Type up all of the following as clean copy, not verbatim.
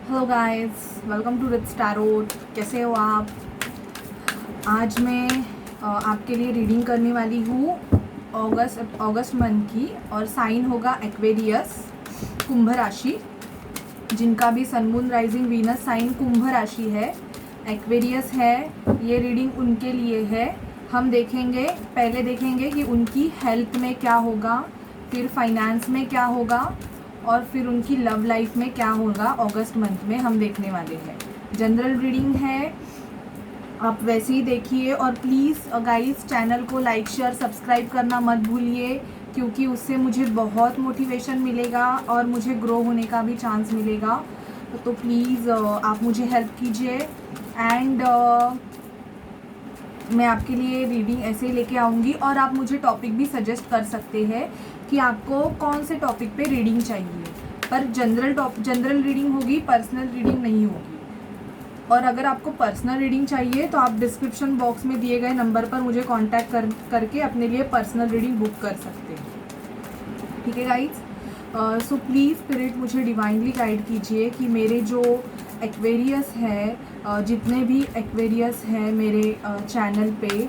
Hello guys, welcome to rich tarot. कैसे हो आप? आज मैं आपके लिए रीडिंग करने वाली हूँ अगस्त मंथ की, और साइन होगा एक्वेरियस, कुंभ राशि। जिनका भी sun moon rising Venus sign कुंभ राशि है, एक्वेरियस है, ये रीडिंग उनके लिए है। हम पहले देखेंगे कि उनकी हेल्थ में क्या होगा, फिर फाइनेंस में क्या होगा, और फिर उनकी लव लाइफ में क्या होगा। अगस्त मंथ में हम देखने वाले हैं। जनरल रीडिंग है, आप वैसे ही देखिए। और प्लीज़ गाइस, चैनल को लाइक शेयर सब्सक्राइब करना मत भूलिए, क्योंकि उससे मुझे बहुत मोटिवेशन मिलेगा और मुझे ग्रो होने का भी चांस मिलेगा। तो प्लीज़ आप मुझे हेल्प कीजिए। एंड मैं आपके लिए रीडिंग ऐसे ही लेके आऊँगी, और आप मुझे टॉपिक भी सजेस्ट कर सकते हैं कि आपको कौन से टॉपिक पे रीडिंग चाहिए। पर जनरल रीडिंग होगी, पर्सनल रीडिंग नहीं होगी। और अगर आपको पर्सनल रीडिंग चाहिए तो आप डिस्क्रिप्शन बॉक्स में दिए गए नंबर पर मुझे कांटेक्ट करके अपने लिए पर्सनल रीडिंग बुक कर सकते हैं। ठीक है गाइज? सो प्लीज़ स्पिरिट मुझे डिवाइनली गाइड कीजिए कि मेरे जो एक्वेरियस है, जितने भी एक्वेरियस हैं मेरे चैनल पे,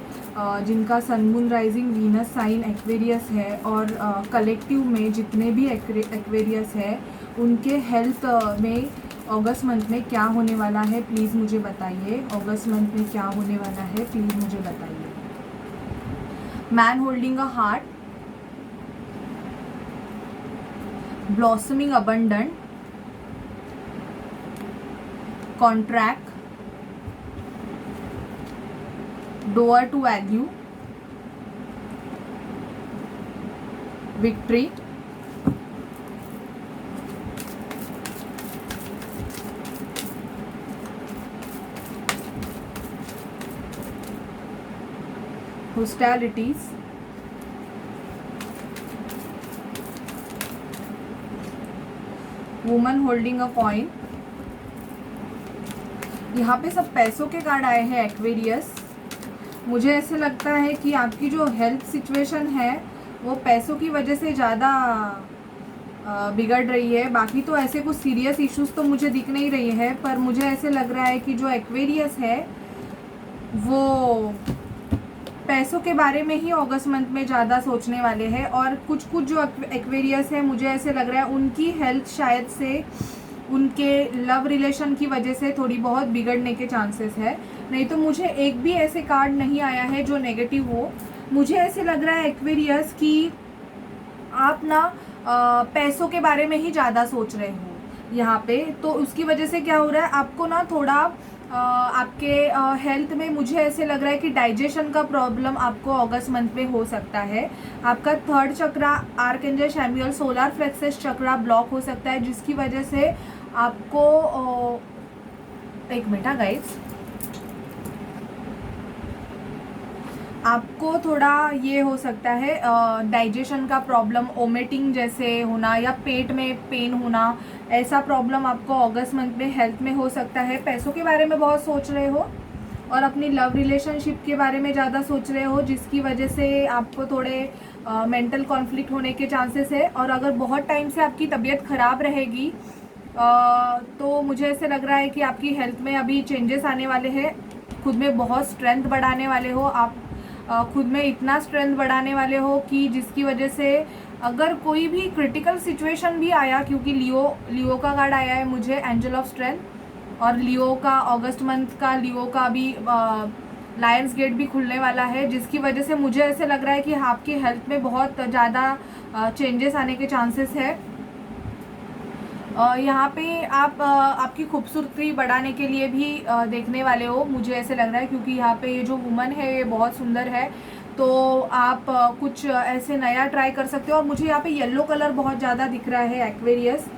जिनका sun moon rising Venus sign Aquarius है, और कलेक्टिव में जितने भी एक्वेरियस है, उनके हेल्थ में अगस्त मंथ में क्या होने वाला है, प्लीज़ मुझे बताइए। अगस्त मंथ में क्या होने वाला है, प्लीज़ मुझे बताइए। Man holding a heart, blossoming abundant, contract, door to value, victory, hostilities, woman holding a coin. यहाँ पे सब पैसों के कार्ड आए हैं एक्वेरियस। मुझे ऐसे लगता है कि आपकी जो हेल्थ सिचुएशन है वो पैसों की वजह से ज़्यादा बिगड़ रही है। बाकी तो ऐसे कुछ सीरियस इश्यूज तो मुझे दिख नहीं रही है, पर मुझे ऐसे लग रहा है कि जो एक्वेरियस है वो पैसों के बारे में ही अगस्त मंथ में ज़्यादा सोचने वाले हैं। और कुछ जो एक्वेरियस है, मुझे ऐसे लग रहा है उनकी हेल्थ शायद से उनके लव रिलेशन की वजह से थोड़ी बहुत बिगड़ने के चांसेस है। नहीं तो मुझे एक भी ऐसे कार्ड नहीं आया है जो नेगेटिव हो। मुझे ऐसे लग रहा है एक्वेरियस कि आप ना पैसों के बारे में ही ज़्यादा सोच रहे हो यहाँ पे। तो उसकी वजह से क्या हो रहा है, आपको ना थोड़ा आपके हेल्थ में मुझे ऐसे लग रहा है कि डाइजेशन का प्रॉब्लम आपको अगस्त मंथ में हो सकता है। आपका थर्ड चक्रा, आर्कएंजल शैमुएल सोलर प्लेक्सस चक्रा ब्लॉक हो सकता है, जिसकी वजह से आपको एक मिनट गाइस, आपको थोड़ा ये हो सकता है डाइजेशन का प्रॉब्लम, ओमेटिंग जैसे होना, या पेट में पेन होना, ऐसा प्रॉब्लम आपको अगस्त मंथ में हेल्थ में हो सकता है। पैसों के बारे में बहुत सोच रहे हो और अपनी लव रिलेशनशिप के बारे में ज़्यादा सोच रहे हो, जिसकी वजह से आपको थोड़े मेंटल कॉन्फ्लिक्ट होने के चांसेस है। और अगर बहुत टाइम से आपकी तबीयत ख़राब रहेगी तो मुझे ऐसे लग रहा है कि आपकी हेल्थ में अभी चेंजेस आने वाले हैं। खुद में बहुत स्ट्रेंथ बढ़ाने वाले हो आप, खुद में इतना स्ट्रेंथ बढ़ाने वाले हो कि जिसकी वजह से अगर कोई भी क्रिटिकल सिचुएशन भी आया, क्योंकि लियो का कार्ड आया है मुझे, एंजल ऑफ स्ट्रेंथ, और लियो का अगस्त मंथ का लियो का भी लायंस गेट भी खुलने वाला है, जिसकी वजह से मुझे ऐसे लग रहा है कि आपकी हेल्थ में बहुत ज़्यादा चेंजेस आने के चांसेस है। यहाँ पे आप आपकी खूबसूरती बढ़ाने के लिए भी देखने वाले हो, मुझे ऐसे लग रहा है, क्योंकि यहाँ पे ये जो वुमन है ये बहुत सुंदर है। तो आप कुछ ऐसे नया ट्राई कर सकते हो। और मुझे यहाँ पे येलो कलर बहुत ज़्यादा दिख रहा है एक्वेरियस।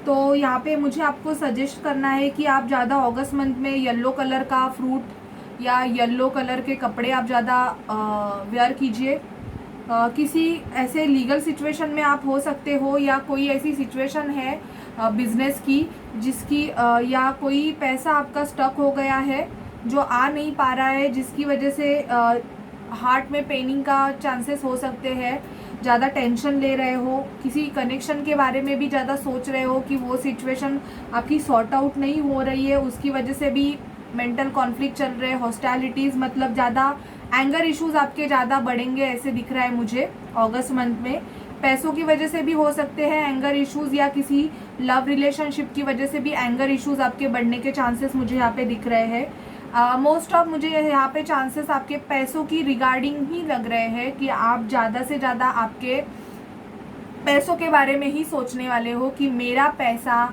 तो यहाँ पे मुझे आपको सजेस्ट करना है कि आप ज़्यादा अगस्त मंथ में येलो कलर का फ्रूट या येलो कलर के कपड़े आप ज़्यादा वेयर कीजिए। किसी ऐसे लीगल सिचुएशन में आप हो सकते हो, या कोई ऐसी सिचुएशन है बिजनेस की जिसकी या कोई पैसा आपका स्टक हो गया है जो आ नहीं पा रहा है, जिसकी वजह से हार्ट में पेनिंग का चांसेस हो सकते हैं। ज़्यादा टेंशन ले रहे हो, किसी कनेक्शन के बारे में भी ज़्यादा सोच रहे हो कि वो सिचुएशन आपकी सॉर्ट आउट नहीं हो रही है, उसकी वजह से भी मेंटल कॉन्फ्लिक्ट चल रहे हैं, हॉस्टैलिटीज़, मतलब ज़्यादा एंगर इश्यूज़ आपके ज़्यादा बढ़ेंगे ऐसे दिख रहा है मुझे अगस्त मंथ में। पैसों की वजह से भी हो सकते हैं एंगर इश्यूज़, या किसी लव रिलेशनशिप की वजह से भी एंगर इश्यूज़ आपके बढ़ने के चांसेस मुझे यहाँ पे दिख रहे हैं। मोस्ट ऑफ मुझे यहाँ पे चांसेस आपके पैसों की रिगार्डिंग ही लग रहे हैं कि आप ज़्यादा से ज़्यादा आपके पैसों के बारे में ही सोचने वाले हो कि मेरा पैसा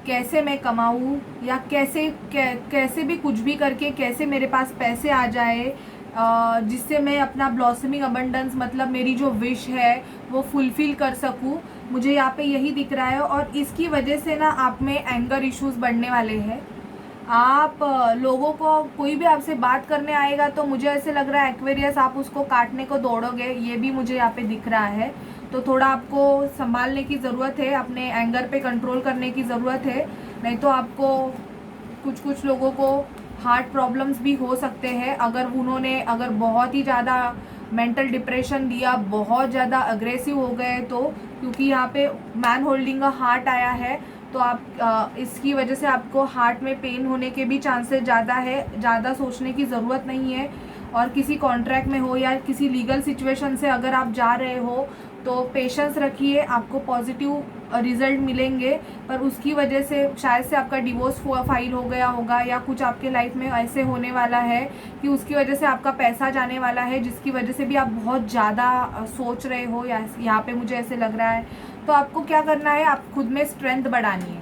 कैसे मैं कमाऊँ, या कैसे भी कुछ भी करके कैसे मेरे पास पैसे आ जाए जिससे मैं अपना ब्लॉसमिंग अबंडेंस, मतलब मेरी जो विश है वो फुलफ़िल कर सकूँ। मुझे यहाँ पे यही दिख रहा है, और इसकी वजह से ना आप में एंगर इश्यूज़ बढ़ने वाले हैं। आप लोगों को, कोई भी आपसे बात करने आएगा तो मुझे ऐसे लग रहा है एक्वेरियस आप उसको काटने को दौड़ोगे, ये भी मुझे यहाँ पे दिख रहा है। तो थोड़ा आपको संभालने की ज़रूरत है, अपने एंगर पे कंट्रोल करने की ज़रूरत है, नहीं तो आपको कुछ लोगों को हार्ट प्रॉब्लम्स भी हो सकते हैं अगर बहुत ही ज़्यादा मेंटल डिप्रेशन दिया, बहुत ज़्यादा अग्रेसिव हो गए तो, क्योंकि यहाँ पे मैन होल्डिंग का हार्ट आया है, तो आप इसकी वजह से आपको हार्ट में पेन होने के भी चांसेस ज़्यादा है। ज़्यादा सोचने की ज़रूरत नहीं है, और किसी कॉन्ट्रैक्ट में हो या किसी लीगल सिचुएशन से अगर आप जा रहे हो तो पेशेंस रखिए, आपको पॉजिटिव रिजल्ट मिलेंगे। पर उसकी वजह से शायद से आपका डिवोर्स फाइल हो गया होगा, या कुछ आपके लाइफ में ऐसे होने वाला है कि उसकी वजह से आपका पैसा जाने वाला है, जिसकी वजह से भी आप बहुत ज़्यादा सोच रहे हो, या यहाँ पे मुझे ऐसे लग रहा है। तो आपको क्या करना है, आप खुद में स्ट्रेंथ बढ़ानी है,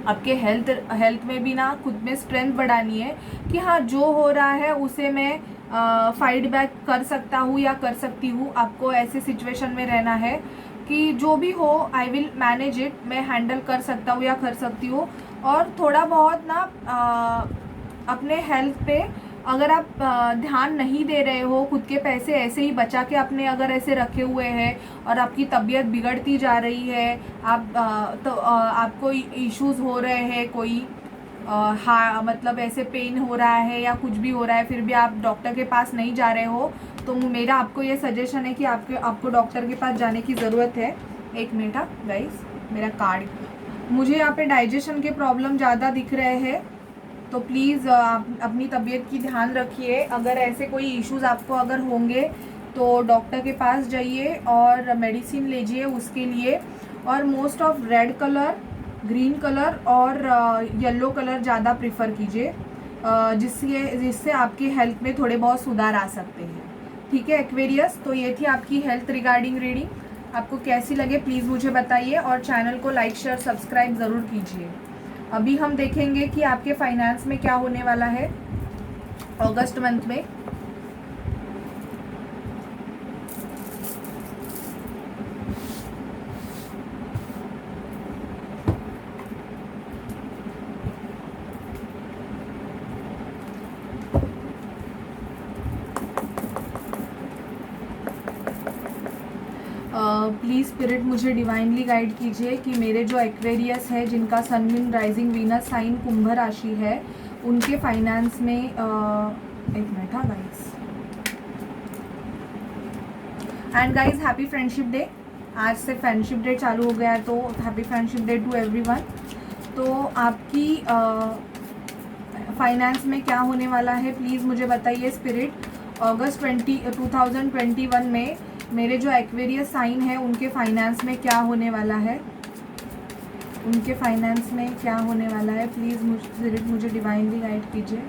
आपके हेल्थ में भी ना खुद में स्ट्रेंथ बढ़ानी है कि हाँ जो हो रहा है उसे मैं फाइट बैक कर सकता हूँ या कर सकती हूँ। आपको ऐसे सिचुएशन में रहना है कि जो भी हो आई विल मैनेज इट, मैं हैंडल कर सकता हूँ या कर सकती हूँ। और थोड़ा बहुत ना अपने हेल्थ पे अगर आप ध्यान नहीं दे रहे हो, खुद के पैसे ऐसे ही बचा के अपने अगर ऐसे रखे हुए हैं और आपकी तबीयत बिगड़ती जा रही है, आपको इश्यूज़ हो रहे हैं, कोई मतलब ऐसे पेन हो रहा है या कुछ भी हो रहा है, फिर भी आप डॉक्टर के पास नहीं जा रहे हो, तो मेरा आपको ये सजेशन है कि आपको डॉक्टर के पास जाने की ज़रूरत है। एक मिनट गाइस, मेरा कार्ड, मुझे यहाँ पे डाइजेशन के प्रॉब्लम ज़्यादा दिख रहे हैं, तो प्लीज़ आप अपनी तबीयत की ध्यान रखिए। अगर ऐसे कोई इश्यूज़ आपको अगर होंगे तो डॉक्टर के पास जाइए और मेडिसिन लीजिए उसके लिए। और most of red colour, green colour और येलो कलर ज़्यादा प्रिफर कीजिए, जिससे आपकी हेल्थ में थोड़े बहुत सुधार आ सकते हैं। ठीक है एक्वेरियस, तो ये थी आपकी हेल्थ रिगार्डिंग रीडिंग। आपको कैसी लगे प्लीज़ मुझे बताइए, और चैनल को लाइक शेयर सब्सक्राइब ज़रूर कीजिए। अभी हम देखेंगे कि आपके फाइनेंस में क्या होने वाला है अगस्त मंथ में। प्लीज़ स्पिरिट मुझे डिवाइनली गाइड कीजिए कि मेरे जो एक्वेरियस है जिनका sun moon rising Venus sign कुंभ राशि है, उनके फाइनेंस में एक minute guys. And guys happy friendship day, आज से फ्रेंडशिप डे चालू हो गया है, तो happy friendship day to everyone. तो आपकी फाइनेंस में क्या होने वाला है प्लीज़ मुझे बताइए स्पिरिट। अगस्त 2021 में मेरे जो एक्वेरियस साइन है उनके फाइनेंस में क्या होने वाला है, उनके फाइनेंस में क्या होने वाला है, प्लीज़ मुझे डिवाइनली गाइड कीजिए।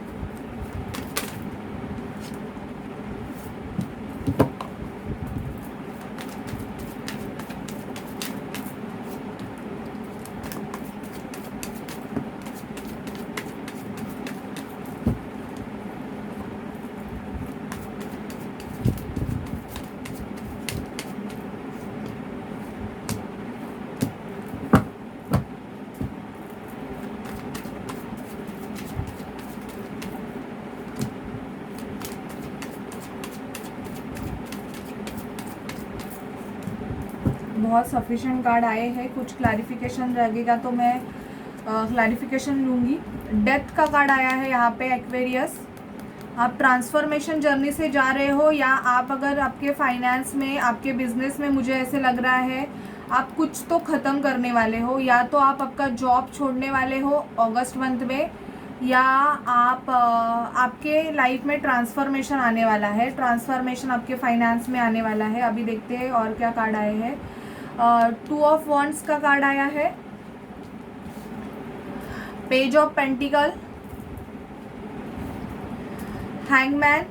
बहुत सफिशेंट कार्ड आए हैं, कुछ क्लैरिफिकेशन लगेगा तो मैं क्लैरिफिकेशन लूँगी। डेथ का कार्ड आया है यहाँ पे एक्वेरियस। आप ट्रांसफॉर्मेशन जर्नी से जा रहे हो, या आप अगर आपके फाइनेंस में, आपके बिजनेस में मुझे ऐसे लग रहा है आप कुछ तो ख़त्म करने वाले हो, या तो आप आपका जॉब छोड़ने वाले हो अगस्त मंथ में, या आप आपके लाइफ में ट्रांसफॉर्मेशन आने वाला है, ट्रांसफॉर्मेशन आपके फाइनेंस में आने वाला है। अभी देखते हैं और क्या कार्ड आए हैं। 2 ऑफ वॉन्ड्स का कार्ड आया है, page of pentacles, hangman,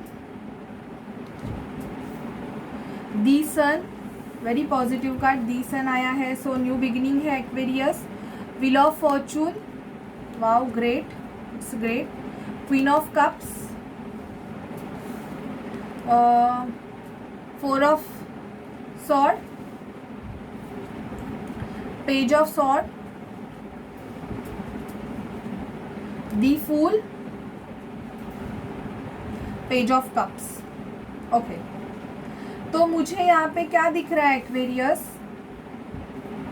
the sun, very positive card, the sun आया है। सो न्यू बिगिनिंग है Aquarius. Wheel of fortune, wow great, it's great. Queen of cups, 4 of sword, page of sword, the fool, page of cups. Okay, तो मुझे यहाँ पे क्या दिख रहा है एक्वेरियस,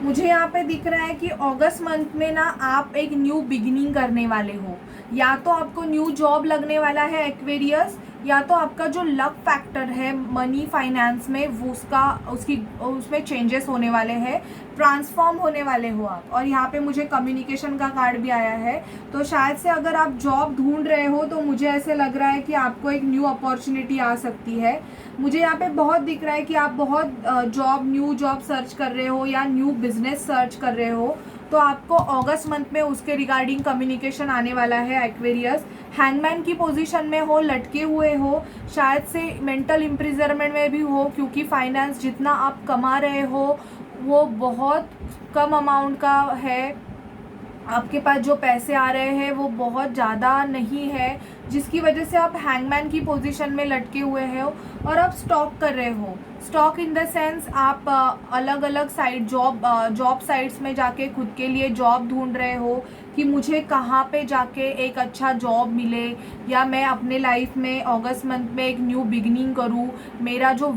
मुझे यहाँ पे दिख रहा है कि अगस्त मंथ में ना आप एक न्यू बिगिनिंग करने वाले हो। या तो आपको न्यू जॉब लगने वाला है एक्वेरियस, या तो आपका जो लक फैक्टर है मनी फाइनेंस में वो उसमें चेंजेस होने वाले हैं, ट्रांसफॉर्म होने वाले हो आप। और यहाँ पे मुझे कम्युनिकेशन का कार्ड भी आया है, तो शायद से अगर आप जॉब ढूंढ रहे हो तो मुझे ऐसे लग रहा है कि आपको एक न्यू अपॉर्चुनिटी आ सकती है। मुझे यहाँ पे बहुत दिख रहा है कि आप बहुत न्यू जॉब सर्च कर रहे हो या न्यू बिजनेस सर्च कर रहे हो, तो आपको अगस्त मंथ में उसके रिगार्डिंग कम्युनिकेशन आने वाला है एक्वेरियस। हैंगमैन की पोजीशन में हो, लटके हुए हो, शायद से मेंटल इम्प्रिजनमेंट में भी हो, क्योंकि फाइनेंस जितना आप कमा रहे हो वो बहुत कम अमाउंट का है। आपके पास जो पैसे आ रहे हैं वो बहुत ज़्यादा नहीं है, जिसकी वजह से आप हैंगमैन की पोजीशन में लटके हुए हो और आप स्टॉक कर रहे हो। स्टॉक इन द सेंस आप अलग अलग साइट जॉब साइट्स में जाके खुद के लिए जॉब ढूंढ रहे हो कि मुझे कहाँ पे जाके एक अच्छा जॉब मिले, या मैं अपने लाइफ में अगस्त मंथ में एक न्यू बिगिनिंग करूँ, मेरा जो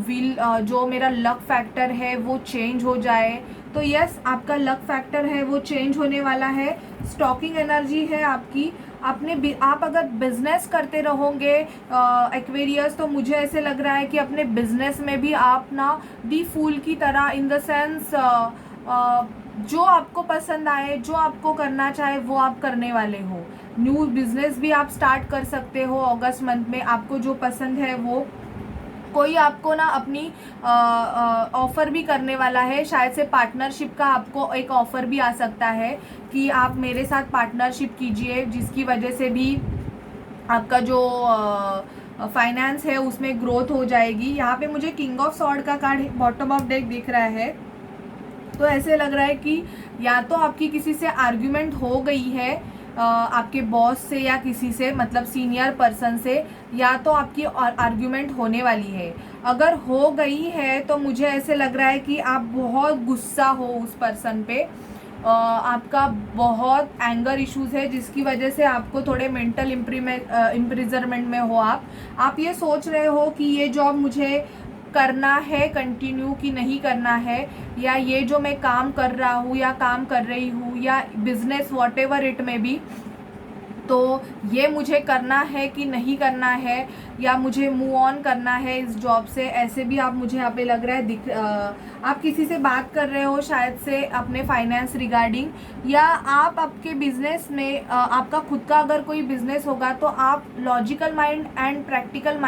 मेरा लक फैक्टर है वो चेंज हो जाए। तो यस, आपका लक फैक्टर है वो चेंज होने वाला है। स्टॉकिंग एनर्जी है आपकी। आप अगर बिजनेस करते रहोगे एक्वेरियस, तो मुझे ऐसे लग रहा है कि अपने बिजनेस में भी आप ना दी फूल की तरह, इन द सेंस जो आपको पसंद आए, जो आपको करना चाहे वो आप करने वाले हो। न्यू बिजनेस भी आप स्टार्ट कर सकते हो अगस्त मंथ में, आपको जो पसंद है वो। कोई आपको ना अपनी ऑफ़र भी करने वाला है, शायद से पार्टनरशिप का आपको एक ऑफ़र भी आ सकता है कि आप मेरे साथ पार्टनरशिप कीजिए, जिसकी वजह से भी आपका जो फाइनेंस है उसमें ग्रोथ हो जाएगी। यहाँ पे मुझे किंग ऑफ सॉर्ड का कार्ड बॉटम ऑफ डेक दिख रहा है, तो ऐसे लग रहा है कि या तो आपकी किसी से आर्ग्यूमेंट हो गई है, आपके बॉस से या किसी से, मतलब सीनियर पर्सन से, या तो आपकी आर्ग्यूमेंट होने वाली है। अगर हो गई है तो मुझे ऐसे लग रहा है कि आप बहुत गुस्सा हो उस पर्सन पे, आपका बहुत एंगर इश्यूज है, जिसकी वजह से आपको थोड़े मेंटल इम्प्रिजनमेंट में हो। आप ये सोच रहे हो कि ये जॉब मुझे करना है कंटिन्यू कि नहीं करना है, या ये जो मैं काम कर रहा हूँ या काम कर रही हूँ या बिजनेस व्हाटएवर इट में भी, तो ये मुझे करना है कि नहीं करना है, या मुझे मूव ऑन करना है इस जॉब से। ऐसे भी आप, मुझे यहाँ पे लग रहा है आप किसी से बात कर रहे हो शायद से अपने फाइनेंस रिगार्डिंग, या आप आपके बिजनेस में आपका खुद का अगर कोई बिजनेस होगा तो आप logical mind and practical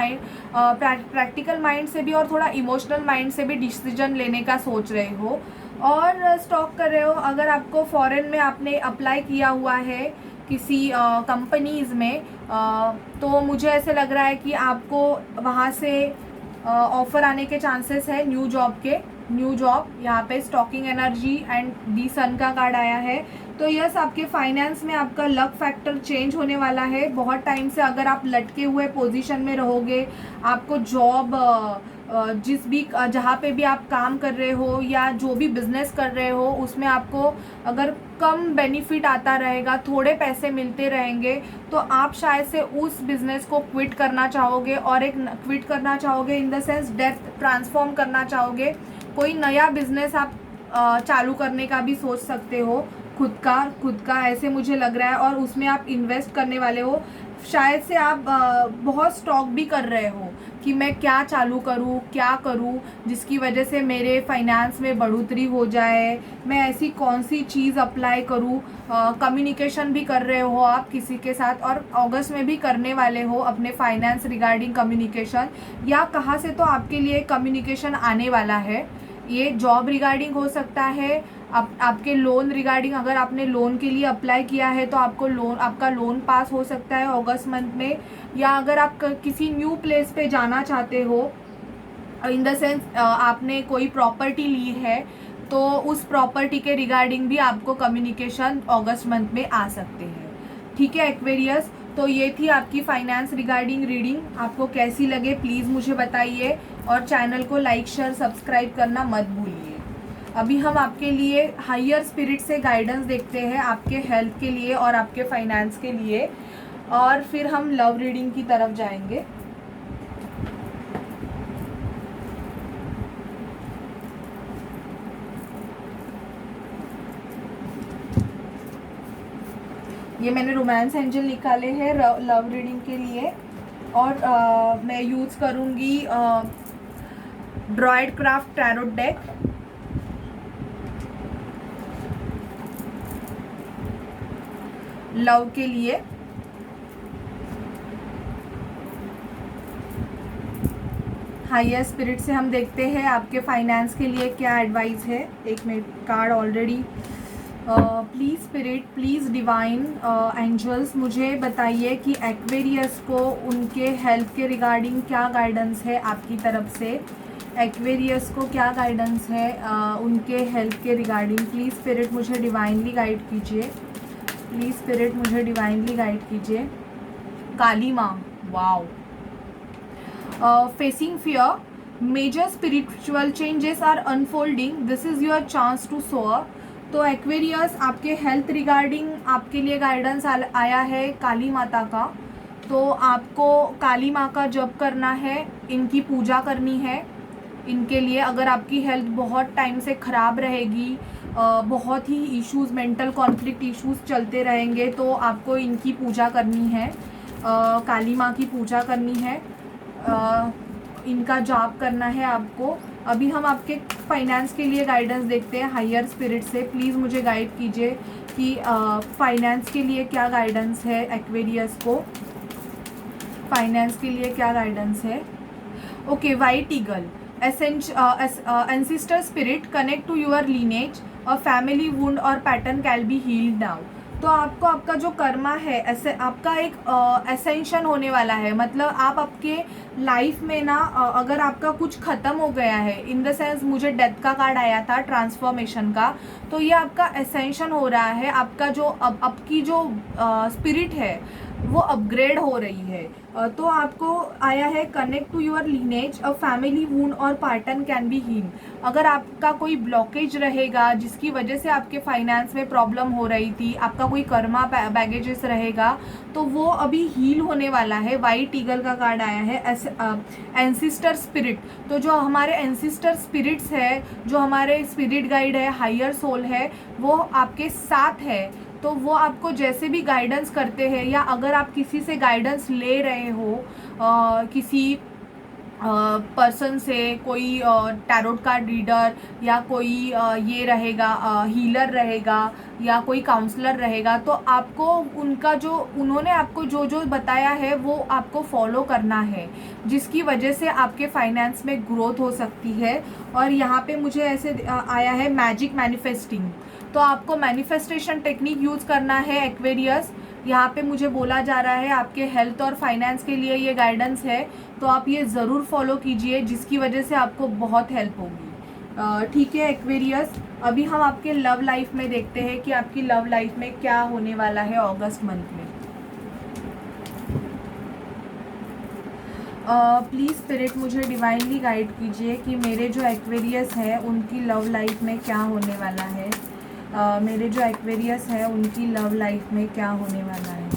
mind से भी और थोड़ा इमोशनल माइंड से भी डिसीजन लेने का सोच रहे हो और स्टॉक कर रहे हो। अगर आपको फॉरेन में आपने अप्लाई किया हुआ है किसी कंपनीज़ में, तो मुझे ऐसे लग रहा है कि आपको वहाँ से ऑफ़र आने के चांसेस है न्यू जॉब। यहाँ पे स्टॉकिंग एनर्जी एंड दी सन का कार्ड आया है। तो यस, आपके फाइनेंस में आपका लक फैक्टर चेंज होने वाला है। बहुत टाइम से अगर आप लटके हुए पोजीशन में रहोगे, आपको जॉब जहाँ पे भी आप काम कर रहे हो या जो भी बिजनेस कर रहे हो उसमें आपको अगर कम बेनिफिट आता रहेगा, थोड़े पैसे मिलते रहेंगे, तो आप शायद से उस बिज़नेस को क्विट करना चाहोगे, और एक क्विट करना चाहोगे in the sense death transform करना चाहोगे। कोई नया बिजनेस आप चालू करने का भी सोच सकते हो खुद का ऐसे मुझे लग रहा है, और उसमें आप इन्वेस्ट करने वाले हो। शायद से आप बहुत स्टॉक भी कर रहे हो कि मैं क्या चालू करूँ, क्या करूँ जिसकी वजह से मेरे फाइनेंस में बढ़ोतरी हो जाए, मैं ऐसी कौन सी चीज़ अप्लाई करूँ। कम्युनिकेशन भी कर रहे हो आप किसी के साथ, और अगस्त में भी करने वाले हो अपने फाइनेंस रिगार्डिंग कम्युनिकेशन, या कहाँ से तो आपके लिए कम्युनिकेशन आने वाला है। ये जॉब रिगार्डिंग हो सकता है, आपके लोन रिगार्डिंग, अगर आपने लोन के लिए अप्लाई किया है तो आपका लोन पास हो सकता है अगस्त मंथ में। या अगर आप किसी न्यू प्लेस पे जाना चाहते हो, इन द सेंस आपने कोई प्रॉपर्टी ली है, तो उस प्रॉपर्टी के रिगार्डिंग भी आपको कम्युनिकेशन अगस्त मंथ में आ सकते हैं। ठीक है एक्वेरियस, तो ये थी आपकी फाइनेंस रिगार्डिंग रीडिंग। आपको कैसी लगे प्लीज़ मुझे बताइए, और चैनल को लाइक शेयर सब्सक्राइब करना मत भूलिए। अभी हम आपके लिए हायर स्पिरिट से गाइडेंस देखते हैं, आपके हेल्थ के लिए और आपके फाइनेंस के लिए, और फिर हम लव रीडिंग की तरफ जाएंगे। ये मैंने रोमांस एंजल निकाले हैं लव रीडिंग के लिए, और मैं यूज़ करूँगी droid craft tarot deck. Love के लिए हायर स्पिरिट से हम देखते हैं आपके फाइनेंस के लिए क्या एडवाइस है। एक minute, card already. Please spirit, please divine angels, मुझे बताइए कि एक्वेरियस को उनके हेल्थ के रिगार्डिंग क्या गाइडेंस है आपकी तरफ से। एक्वेरियस को क्या गाइडेंस है उनके हेल्थ के रिगार्डिंग। प्लीज़ स्पिरिट मुझे डिवाइनली गाइड कीजिए, प्लीज़ स्पिरिट मुझे डिवाइनली गाइड कीजिए। काली माँ, wow. Facing fear, major spiritual changes are unfolding, this is your chance to soar. तो एक्वेरियस, आपके हेल्थ रिगार्डिंग आपके लिए गाइडेंस आया है काली माता का। तो आपको काली माँ का जप करना है, इनकी पूजा करनी है इनके लिए। अगर आपकी हेल्थ बहुत टाइम से ख़राब रहेगी, बहुत ही इश्यूज़, मेंटल कॉन्फ्लिक्ट इश्यूज़ चलते रहेंगे, तो आपको इनकी पूजा करनी है, काली माँ की पूजा करनी है, इनका जाप करना है आपको। अभी हम आपके फाइनेंस के लिए गाइडेंस देखते हैं हायर स्पिरिट से। प्लीज़ मुझे गाइड कीजिए कि फाइनेंस के लिए क्या गाइडेंस है एक्वेरियस को, फाइनेंस के लिए क्या गाइडेंस है। Okay, white eagle, ancestor spirit, connect to your lineage, a family wound or pattern can be healed now। तो आपको आपका जो कर्मा है, ऐसे आपका एक एसेंशन होने वाला है। मतलब आप आपके लाइफ में ना, अगर आपका कुछ ख़त्म हो गया है, इन द सेंस मुझे डेथ का कार्ड आया था, ट्रांसफॉर्मेशन का, तो ये आपका एसेंशन हो रहा है। आपका जो आपकी जो स्पिरिट है वो अपग्रेड हो रही है। तो आपको आया है connect to your lineage, a family wound और पैटर्न कैन बी हील। अगर आपका कोई ब्लॉकेज रहेगा जिसकी वजह से आपके फाइनेंस में प्रॉब्लम हो रही थी, आपका कोई कर्मा बैगेजेस रहेगा, तो वो अभी हील होने वाला है। वाइट ईगल का कार्ड आया है, एंसिस्टर स्पिरिट। तो जो हमारे एंसिस्टर स्पिरिट्स है, जो हमारे स्पिरिट गाइड है, हायर सोल है, वो आपके साथ है। तो वो आपको जैसे भी गाइडेंस करते हैं, या अगर आप किसी से गाइडेंस ले रहे हो, किसी पर्सन से, कोई टैरोट कार्ड रीडर, या कोई ये रहेगा हीलर रहेगा, या कोई काउंसलर रहेगा, तो आपको उनका जो उन्होंने आपको जो जो बताया है वो आपको फॉलो करना है, जिसकी वजह से आपके फाइनेंस में ग्रोथ हो सकती है। और यहाँ पे मुझे ऐसे आया है मैजिक मैनिफेस्टिंग। तो आपको मैनिफेस्टेशन टेक्निक यूज़ करना है एक्वेरियस। यहाँ पे मुझे बोला जा रहा है आपके हेल्थ और फाइनेंस के लिए ये गाइडेंस है, तो आप ये ज़रूर फॉलो कीजिए, जिसकी वजह से आपको बहुत हेल्प होगी। ठीक है एक्वेरियस, अभी हम आपके लव लाइफ में देखते हैं कि आपकी लव लाइफ में क्या होने वाला है अगस्त मंथ में। प्लीज़ स्पिरिट मुझे डिवाइनली गाइड कीजिए कि मेरे जो एक्वेरियस है उनकी लव लाइफ में क्या होने वाला है। मेरे जो एक्वेरियस है उनकी लव लाइफ में क्या होने वाला है।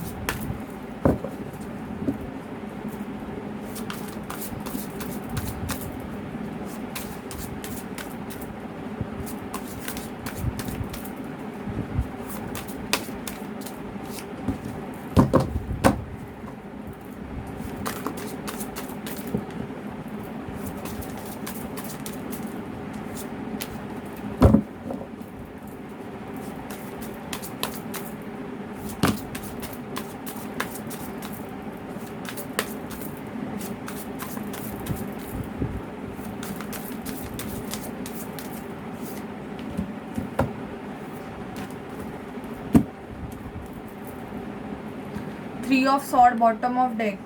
Three of sword bottom of deck,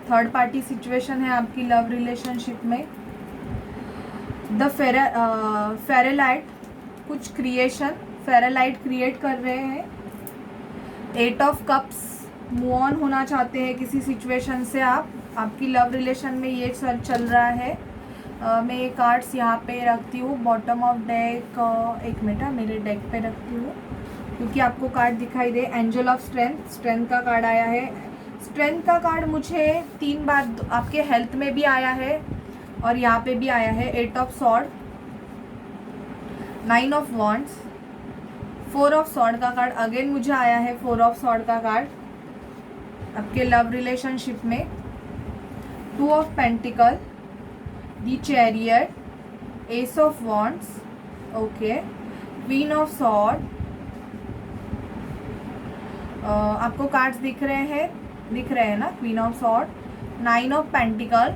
third party situation है आपकी लव रिलेशनशिप में। द फेरेलाइट, कुछ क्रिएशन, फेरेलाइट क्रिएट कर रहे हैं। Eight of cups, move on होना चाहते हैं किसी सिचुएशन से आप, आपकी लव रिलेशन में ये चल रहा है। मैं ये कार्ड्स यहाँ पे रखती हूँ बॉटम ऑफ डेक, एक मिनट मेरे डेक पे रखती हूँ क्योंकि आपको कार्ड दिखाई दे। एंजल ऑफ स्ट्रेंथ, स्ट्रेंथ का कार्ड आया है। स्ट्रेंथ का कार्ड मुझे 3 बार आपके हेल्थ में भी आया है और यहाँ पे भी आया है। Eight of sword, 9 of wands, 4 of sword का कार्ड अगेन मुझे आया है। 4 ऑफ सॉर्ड का कार्ड आपके लव रिलेशनशिप में। 2 of pentacle, the chariot, ace of wands, okay, queen of sword. आपको कार्ड्स दिख रहे हैं ना, queen of sword, 9 of pentacle,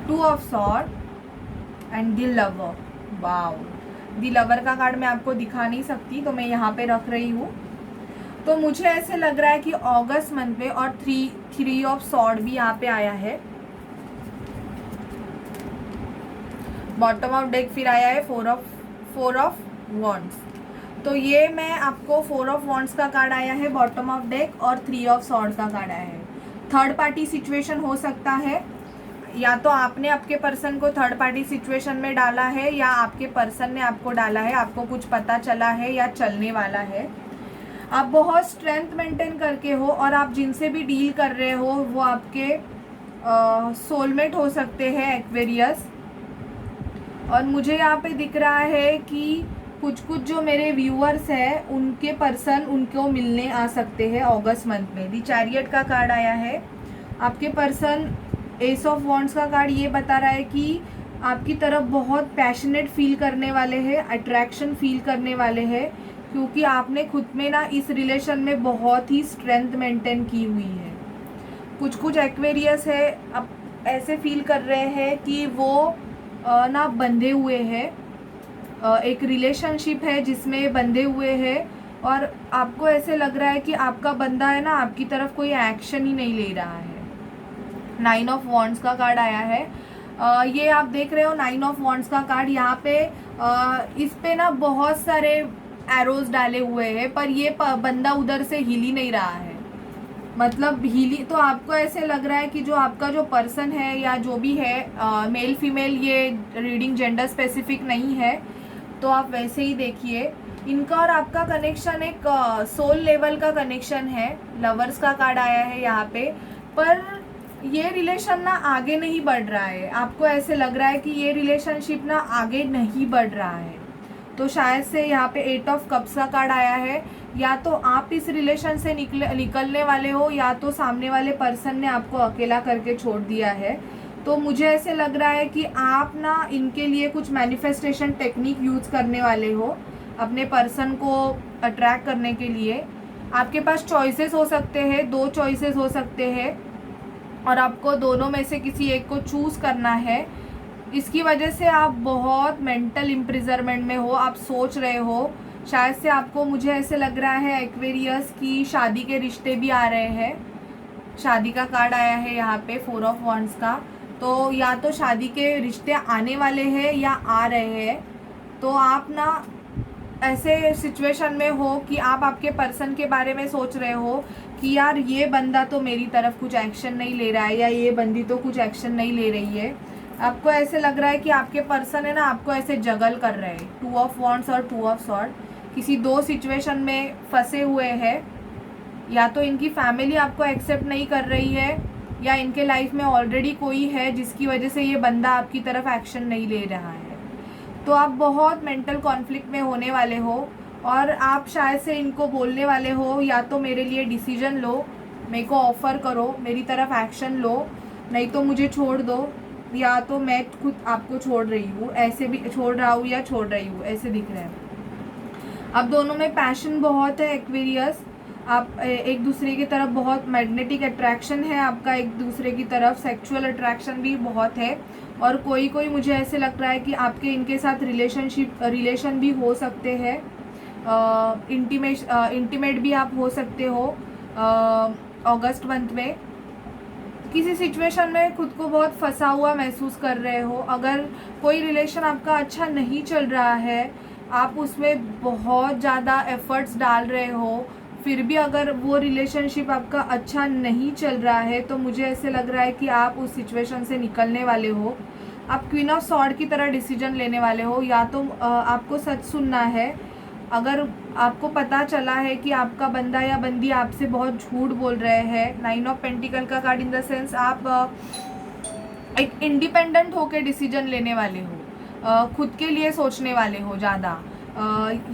2 of sword and the lover. Wow, the lover का कार्ड मैं आपको दिखा नहीं सकती तो मैं यहाँ पे रख रही हूँ। तो मुझे ऐसे लग रहा है कि अगस्त मंथ में, और 3 ऑफ सॉर्ड भी यहाँ पे आया है। बॉटम ऑफ डेक फिर आया है 4 ऑफ वॉन्ड्स। तो ये मैं आपको 4 ऑफ वॉन्ड्स का कार्ड आया है बॉटम ऑफ डेक और 3 ऑफ सॉर्ड का कार्ड आया है। थर्ड पार्टी सिचुएशन हो सकता है, या तो आपने आपके पर्सन को थर्ड पार्टी सिचुएशन में डाला है या आपके पर्सन ने आपको डाला है, आपको कुछ पता चला है या चलने वाला है। आप बहुत स्ट्रेंथ मेंटेन करके हो और आप जिनसे भी डील कर रहे हो वो आपके सोलमेट हो सकते हैं, एक्वेरियस। और मुझे यहाँ पे दिख रहा है कि कुछ जो मेरे व्यूअर्स हैं उनके पर्सन उनको मिलने आ सकते हैं अगस्त मंथ में। दी चैरियट का कार्ड आया है। आपके पर्सन, एस ऑफ वॉन्ड्स का कार्ड ये बता रहा है कि आपकी तरफ बहुत पैशनेट फील करने वाले हैं, अट्रैक्शन फील करने वाले हैं, क्योंकि आपने खुद में ना इस रिलेशन में बहुत ही स्ट्रेंथ मेंटेन की हुई है। कुछ एक्वेरियस है, अब ऐसे फील कर रहे हैं कि वो ना बंधे हुए हैं, एक रिलेशनशिप है जिसमें बंधे हुए हैं, और आपको ऐसे लग रहा है कि आपका बंदा है ना आपकी तरफ कोई एक्शन ही नहीं ले रहा है। 9 ऑफ वॉन्ड्स का कार्ड आया है। ये आप देख रहे हो 9 ऑफ वॉन्ड्स का कार्ड, यहाँ पे इस पे ना बहुत सारे एरोज डाले हुए हैं, पर ये बंदा उधर से हिल ही नहीं रहा है, मतलब हिली। तो आपको ऐसे लग रहा है कि जो आपका जो पर्सन है या जो भी है, मेल फीमेल, ये रीडिंग जेंडर स्पेसिफिक नहीं है, तो आप वैसे ही देखिए। इनका और आपका कनेक्शन एक सोल लेवल का कनेक्शन है। लवर्स का कार्ड आया है यहाँ पे, पर ये रिलेशन ना आगे नहीं बढ़ रहा है। आपको ऐसे लग रहा है कि ये रिलेशनशिप ना आगे नहीं बढ़ रहा है। तो शायद से यहाँ पे 8 ऑफ कप्स का कार्ड आया है। या तो आप इस रिलेशन से निकलने वाले हो, या तो सामने वाले पर्सन ने आपको अकेला करके छोड़ दिया है। तो मुझे ऐसे लग रहा है कि आप ना इनके लिए कुछ मैनिफेस्टेशन टेक्निक यूज़ करने वाले हो अपने पर्सन को अट्रैक्ट करने के लिए। आपके पास चॉइसेस हो सकते हैं, 2 चॉइसेस हो सकते हैं, और आपको दोनों में से किसी एक को चूज़ करना है। इसकी वजह से आप बहुत मेंटल इम्प्रिजरमेंट में हो, आप सोच रहे हो, शायद से आपको, मुझे ऐसे लग रहा है एक्वेरियस की शादी के रिश्ते भी आ रहे हैं। शादी का कार्ड आया है यहाँ पे 4 ऑफ वॉन्ड्स का। तो या तो शादी के रिश्ते आने वाले हैं या आ रहे हैं। तो आप ना ऐसे सिचुएशन में हो कि आप आपके पर्सन के बारे में सोच रहे हो कि यार ये बंदा तो मेरी तरफ कुछ एक्शन नहीं ले रहा है, या ये बंदी तो कुछ एक्शन नहीं ले रही है। आपको ऐसे लग रहा है कि आपके पर्सन है ना आपको ऐसे जगल कर रहे हैं। 2 ऑफ वॉन्ड्स और 2 ऑफ सॉर्ड, किसी 2 सिचुएशन में फंसे हुए हैं। या तो इनकी फैमिली आपको एक्सेप्ट नहीं कर रही है, या इनके लाइफ में ऑलरेडी कोई है जिसकी वजह से ये बंदा आपकी तरफ एक्शन नहीं ले रहा है। तो आप बहुत मेंटल कॉन्फ्लिक्ट में होने वाले हो, और आप शायद से इनको बोलने वाले हो या तो मेरे लिए डिसीजन लो, मेरे को ऑफ़र करो, मेरी तरफ एक्शन लो, नहीं तो मुझे छोड़ दो, या तो मैं खुद आपको छोड़ रही हूँ, ऐसे भी छोड़ रहा हूँ या छोड़ रही हूँ, ऐसे दिख रहे हैं। अब दोनों में पैशन बहुत है एक्वेरियस, आप एक दूसरे की तरफ बहुत मैग्नेटिक अट्रैक्शन है आपका, एक दूसरे की तरफ सेक्सुअल अट्रैक्शन भी बहुत है। और कोई कोई मुझे ऐसे लग रहा है कि आपके इनके साथ रिलेशन भी हो सकते हैं, इंटीमेट भी आप हो सकते हो अगस्त मंथ में। किसी सिचुएशन में खुद को बहुत फंसा हुआ महसूस कर रहे हो, अगर कोई रिलेशन आपका अच्छा नहीं चल रहा है, आप उसमें बहुत ज़्यादा एफर्ट्स डाल रहे हो, फिर भी अगर वो रिलेशनशिप आपका अच्छा नहीं चल रहा है, तो मुझे ऐसे लग रहा है कि आप उस सिचुएशन से निकलने वाले हो। आप क्वीन ऑफ सॉर्ड की तरह डिसीजन लेने वाले हो, या तो आपको सच सुनना है। अगर आपको पता चला है कि आपका बंदा या बंदी आपसे बहुत झूठ बोल रहे हैं, 9 ऑफ पेंटिकल का कार्ड इन द सेंस आप एक इंडिपेंडेंट होकर डिसीजन लेने वाले हो, खुद के लिए सोचने वाले हो ज़्यादा।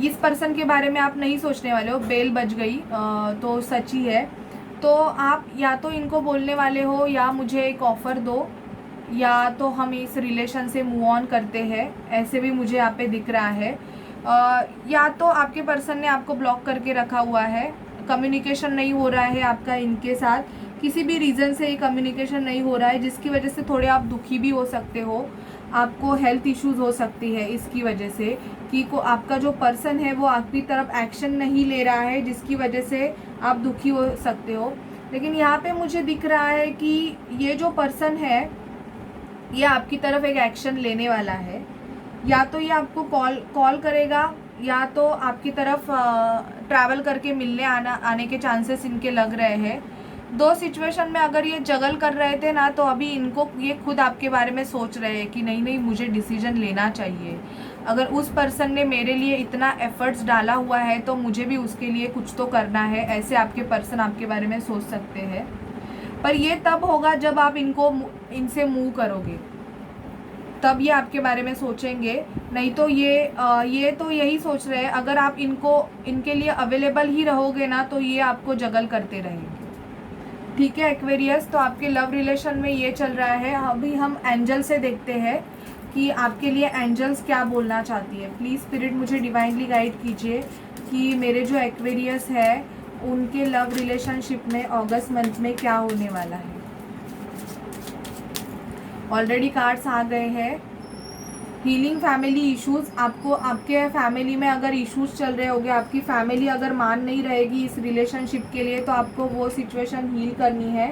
इस पर्सन के बारे में आप नहीं सोचने वाले हो, बेल बज गई, तो सच ही है। तो आप या तो इनको बोलने वाले हो या मुझे एक ऑफ़र दो, या तो हम इस रिलेशन से मूव ऑन करते हैं, ऐसे भी मुझे यहाँ पे दिख रहा है। या तो आपके पर्सन ने आपको ब्लॉक करके रखा हुआ है, कम्युनिकेशन नहीं हो रहा है आपका इनके साथ, किसी भी रीज़न से ये कम्युनिकेशन नहीं हो रहा है, जिसकी वजह से थोड़े आप दुखी भी हो सकते हो, आपको हेल्थ इश्यूज़ हो सकती है इसकी वजह से कि आपका जो पर्सन है वो आपकी तरफ एक्शन नहीं ले रहा है, जिसकी वजह से आप दुखी हो सकते हो। लेकिन यहाँ पे मुझे दिख रहा है कि ये जो पर्सन है ये आपकी तरफ एक एक्शन लेने वाला है, या तो ये आपको कॉल करेगा, या तो आपकी तरफ ट्रैवल करके मिलने आने के चांसेस इनके लग रहे हैं। दो सिचुएशन में अगर ये जगल कर रहे थे ना, तो अभी इनको ये खुद आपके बारे में सोच रहे हैं कि नहीं मुझे डिसीजन लेना चाहिए, अगर उस पर्सन ने मेरे लिए इतना एफर्ट्स डाला हुआ है तो मुझे भी उसके लिए कुछ तो करना है, ऐसे आपके पर्सन आपके बारे में सोच सकते हैं। पर ये तब होगा जब आप इनसे मूव करोगे, तब ये आपके बारे में सोचेंगे, नहीं तो ये तो यही सोच रहे हैं अगर आप इनके लिए अवेलेबल ही रहोगे ना, तो ये आपको जगल करते रहेंगे। ठीक है एक्वेरियस, तो आपके लव रिलेशन में ये चल रहा है। अभी हम एंजल से देखते हैं कि आपके लिए एंजल्स क्या बोलना चाहती है। प्लीज़ स्पिरिट मुझे डिवाइनली गाइड कीजिए कि मेरे जो एक्वेरियस है उनके लव रिलेशनशिप में अगस्त मंथ में क्या होने वाला है। ऑलरेडी कार्ड्स आ गए हैं। हीलिंग फैमिली इश्यूज़, आपको आपके फैमिली में अगर इश्यूज़ चल रहे होंगे, आपकी फैमिली अगर मान नहीं रहेगी इस रिलेशनशिप के लिए, तो आपको वो सिचुएशन हील करनी है।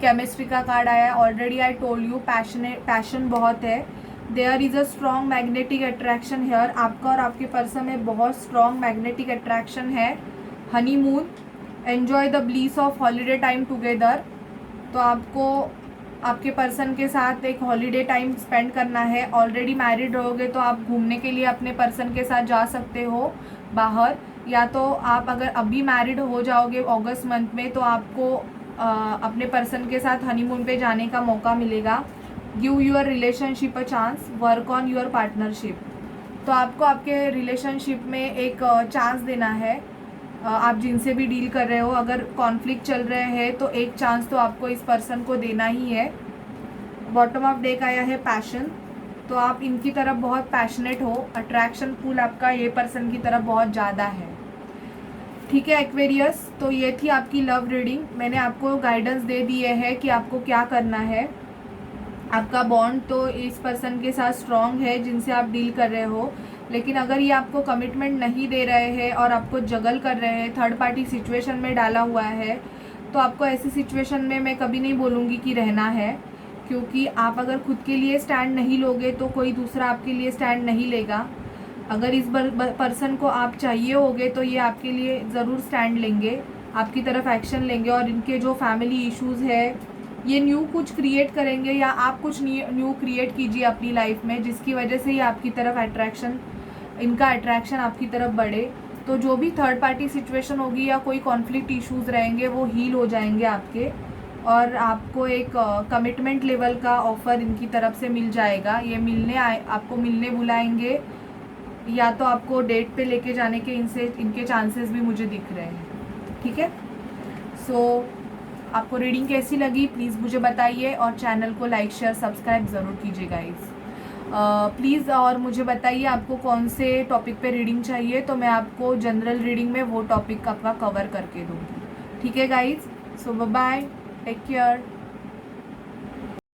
केमिस्ट्री का कार्ड आया है, already I told you passion बहुत है। There is a strong magnetic attraction here, आपका और आपके पर्सन में बहुत स्ट्रॉन्ग मैग्नेटिक अट्रैक्शन है। Honeymoon, enjoy the bliss of holiday time together, तो आपको आपके पर्सन के साथ एक हॉलीडे टाइम स्पेंड करना है। ऑलरेडी मैरिड रहोगे तो आप घूमने के लिए अपने पर्सन के साथ जा सकते हो बाहर, या तो आप अगर अभी मैरिड हो जाओगे अगस्त मंथ में तो आपको अपने पर्सन के साथ हनीमून पे जाने का मौका मिलेगा। Give your relationship a chance, work on your partnership, तो आपको आपके रिलेशनशिप में एक चांस देना है। आप जिनसे भी डील कर रहे हो, अगर कॉन्फ्लिक्ट चल रहे हैं तो एक चांस तो आपको इस पर्सन को देना ही है। बॉटम ऑफ डेक आया है पैशन, तो आप इनकी तरफ बहुत पैशनेट हो, अट्रैक्शन पुल आपका ये पर्सन की तरफ बहुत ज़्यादा है। ठीक है एक्वेरियस, तो ये थी आपकी लव रीडिंग। मैंने आपको गाइडेंस दे दिए है कि आपको क्या करना है। आपका बॉन्ड तो इस पर्सन के साथ स्ट्रॉन्ग है जिनसे आप डील कर रहे हो, लेकिन अगर ये आपको कमिटमेंट नहीं दे रहे हैं और आपको जगल कर रहे हैं, थर्ड पार्टी सिचुएशन में डाला हुआ है, तो आपको ऐसी सिचुएशन में मैं कभी नहीं बोलूँगी कि रहना है, क्योंकि आप अगर खुद के लिए स्टैंड नहीं लोगे तो कोई दूसरा आपके लिए स्टैंड नहीं लेगा। अगर इस पर्सन को आप चाहिए होगे तो ये आपके लिए ज़रूर स्टैंड लेंगे, आपकी तरफ एक्शन लेंगे, और इनके जो फैमिली इश्यूज़ है ये न्यू कुछ क्रिएट करेंगे, या आप कुछ न्यू क्रिएट कीजिए अपनी लाइफ में, जिसकी वजह से ये आपकी तरफ इनका अट्रैक्शन आपकी तरफ बढ़े। तो जो भी थर्ड पार्टी सिचुएशन होगी या कोई कॉन्फ्लिक्ट इश्यूज़ रहेंगे वो हील हो जाएंगे आपके, और आपको एक कमिटमेंट लेवल का ऑफ़र इनकी तरफ से मिल जाएगा। ये आपको मिलने बुलाएंगे, या तो आपको डेट पे लेके जाने के इनके चांसेस भी मुझे दिख रहे हैं। ठीक है, सो आपको रीडिंग कैसी लगी प्लीज़ मुझे बताइए, और चैनल को लाइक शेयर सब्सक्राइब ज़रूर कीजिए गाइस। प्लीज़ और मुझे बताइए आपको कौन से टॉपिक पे रीडिंग चाहिए, तो मैं आपको जनरल रीडिंग में वो टॉपिक आपका कवर करके दूँगी। ठीक है गाइस, सो बाय बाय, टेक केयर।